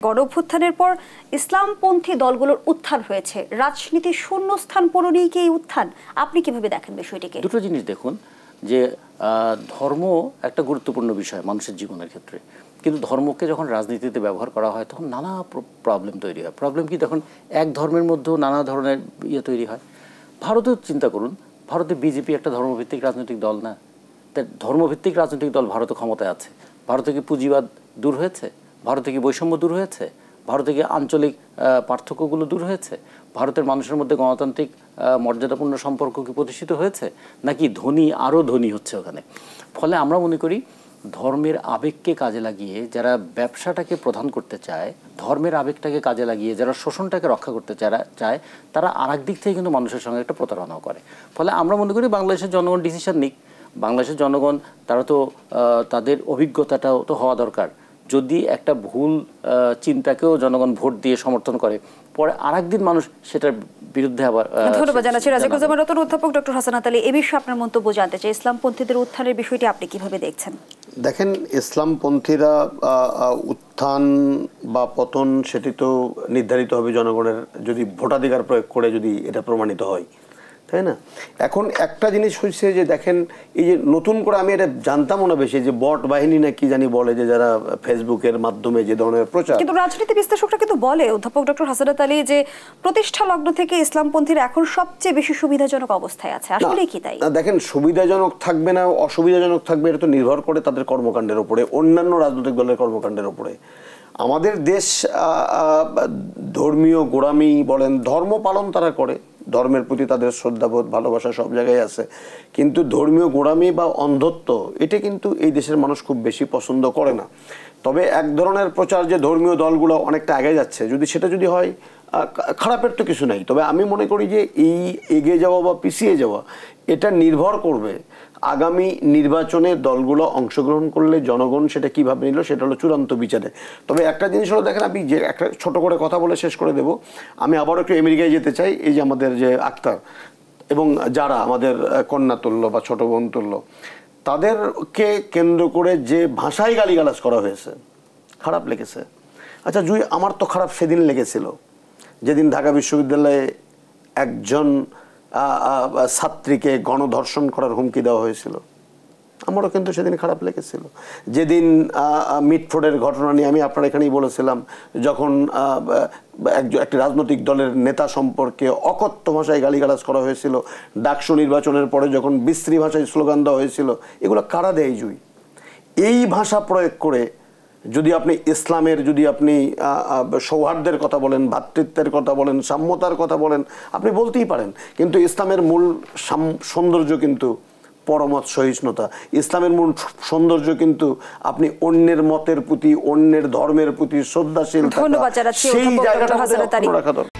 গণঅভ্যুত্থানের পর ইসলামপন্থী দলগুলোর উত্থান হয়েছে, রাজনীতির শূন্যস্থান পূরণেই কি এই উত্থান? আপনি কিভাবে দেখেন বিষয়টিকে? দুটো জিনিস দেখুন, যে ধর্ম একটা গুরুত্বপূর্ণ বিষয় মানুষের জীবনের ক্ষেত্রে, কিন্তু ধর্মকে যখন রাজনীতিতে ব্যবহার করা হয় তখন নানা প্রবলেম তৈরি হয়। প্রবলেম কি? তখন এক ধর্মের মধ্যেও নানা ধরনের তৈরি হয়। ভারতেও চিন্তা করুন, ভারতে বিজেপি একটা ধর্মভিত্তিক রাজনৈতিক দল না? তাই ধর্মভিত্তিক রাজনৈতিক দল ভারতে ক্ষমতায় আছে। ভারতে কি পুঁজিবাদ দূর হয়েছে? ভারতে কি বৈষম্য দূর হয়েছে? ভারতে কি আঞ্চলিক পার্থক্যগুলো দূর হয়েছে? ভারতের মানুষের মধ্যে গণতান্ত্রিক মর্যাদাপূর্ণ সম্পর্ক কি প্রতিষ্ঠিত হয়েছে? নাকি ধনী আরও ধনী হচ্ছে ওখানে? ফলে আমরা মনে করি ধর্মের আবেগকে কাজে লাগিয়ে যারা ব্যবসাটাকে প্রধান করতে চায়, ধর্মের আবেগটাকে কাজে লাগিয়ে যারা শোষণটাকে রক্ষা করতে চায়, তারা আরেক দিক থেকে কিন্তু মানুষের সঙ্গে একটা প্রতারণাও করে। ফলে আমরা মনে করি বাংলাদেশের জনগণ ডিসিশন নিক। বাংলাদেশের জনগণ তারা তো তাদের অভিজ্ঞতাটাও তো হওয়া দরকার। যদি একটা ভুল চিন্তাকেও জনগণ ভোট দিয়ে সমর্থন করে, পরে আরেকদিন মানুষ সেটার বিরুদ্ধে আবার। ধন্যবাদ জানাচ্ছি রাজিকুজ্জামান রতন। অধ্যাপক ডক্টর হাসানাত আলী, এ বিষয়ে আপনার মন্তব্য জানতে চাই। ইসলামপন্থীদের উত্থানের বিষয়টি আপনি কিভাবে দেখছেন? দেখেন, ইসলামপন্থীরা উত্থান বা পতন সেটি তো নির্ধারিত হবে জনগণের, যদি ভোটাধিকার প্রয়োগ করে যদি এটা প্রমাণিত হয়, তাই না? এখন একটা জিনিস হচ্ছে যে দেখেন, এই যে নতুন করে আমি এটা জানতামও না বেশি, যে বট বাহিনী না কি জানি বলে, যে যারা ফেসবুকের মাধ্যমে যে ধরনের প্রচার, কিন্তু রাজনীতি বিশ্লেষকরা কিন্তু বলে অধ্যাপক ডক্টর হাসানাত আলী যে প্রতিষ্ঠা লগ্ন থেকে ইসলামপন্থীরা এখন সবচেয়ে বেশি সুবিধাজনক অবস্থায় আছে। আসলে কি তাই? দেখেন, সুবিধাজনক থাকবে না অসুবিধাজনক থাকবে, এটা তো নির্ভর করে তাদের কর্মকাণ্ডের উপরে, অন্যান্য রাজনৈতিক দলের কর্মকাণ্ডের উপরে। আমাদের দেশ ধর্মীয় গোঁড়ামি বলেন, ধর্ম পালন তারা করে, ধর্মের প্রতি তাদের শ্রদ্ধাবোধ ভালোবাসা সব জায়গায় আছে, কিন্তু ধর্মীয় গোঁড়ামি বা অন্ধত্ব এটা কিন্তু এই দেশের মানুষ খুব বেশি পছন্দ করে না। তবে এক ধরনের প্রচার যে ধর্মীয় দলগুলো অনেকটা আগে যাচ্ছে, সেটা যদি হয়, খারাপের তো কিছু নাই। তবে আমি মনে করি যে এই এগিয়ে যাওয়া বা পিছিয়ে যাওয়া এটা নির্ভর করবে আগামী নির্বাচনে দলগুলো অংশগ্রহণ করলে জনগণ সেটা কীভাবে নিল, সেটা হলো চূড়ান্ত বিচারে। তবে একটা জিনিস হলো, দেখেন, আমি যে একটা ছোট করে কথা বলে শেষ করে দেব, আমি আবারও একটু আমেরিকায় যেতে চাই। এই যে আমাদের যে আক্তার এবং যারা আমাদের কন্যা তুল্য বা ছোট বোন তুল্য, তাদেরকে কেন্দ্র করে যে ভাষায় গালিগালাজ করা হয়েছে, খারাপ লেগেছে। আচ্ছা জুই, আমার তো খারাপ সেদিন লেগেছিল যেদিন ঢাকা বিশ্ববিদ্যালয়ে একজন ছাত্রীকে গণধর্ষণ করার হুমকি দেওয়া হয়েছিল। আমারও কিন্তু সেদিন খারাপ লেগেছিল। যেদিন মিটফোর্ডের ঘটনা নিয়ে আমি আপনার এখানেই বলেছিলাম, যখন একটি রাজনৈতিক দলের নেতা সম্পর্কে অকথ্য ভাষায় গালিগালাজ করা হয়েছিল, ডাকসু নির্বাচনের পরে যখন বিশ্রী ভাষায় স্লোগান দেওয়া হয়েছিল, এগুলো কারা দেয় জুই? এই ভাষা প্রয়োগ করে যদি আপনি ইসলামের, যদি আপনি সৌহার্দ্যের কথা বলেন, ভ্রাতৃত্বের কথা বলেন, সাম্যতার কথা বলেন, আপনি বলতেই পারেন, কিন্তু ইসলামের মূল সৌন্দর্য কিন্তু পরমত সহিষ্ণুতা। ইসলামের মূল সৌন্দর্য কিন্তু আপনি অন্যের মতের প্রতি, অন্যের ধর্মের প্রতি শ্রদ্ধাশীল, সেই জায়গাটা রাখা দরকার।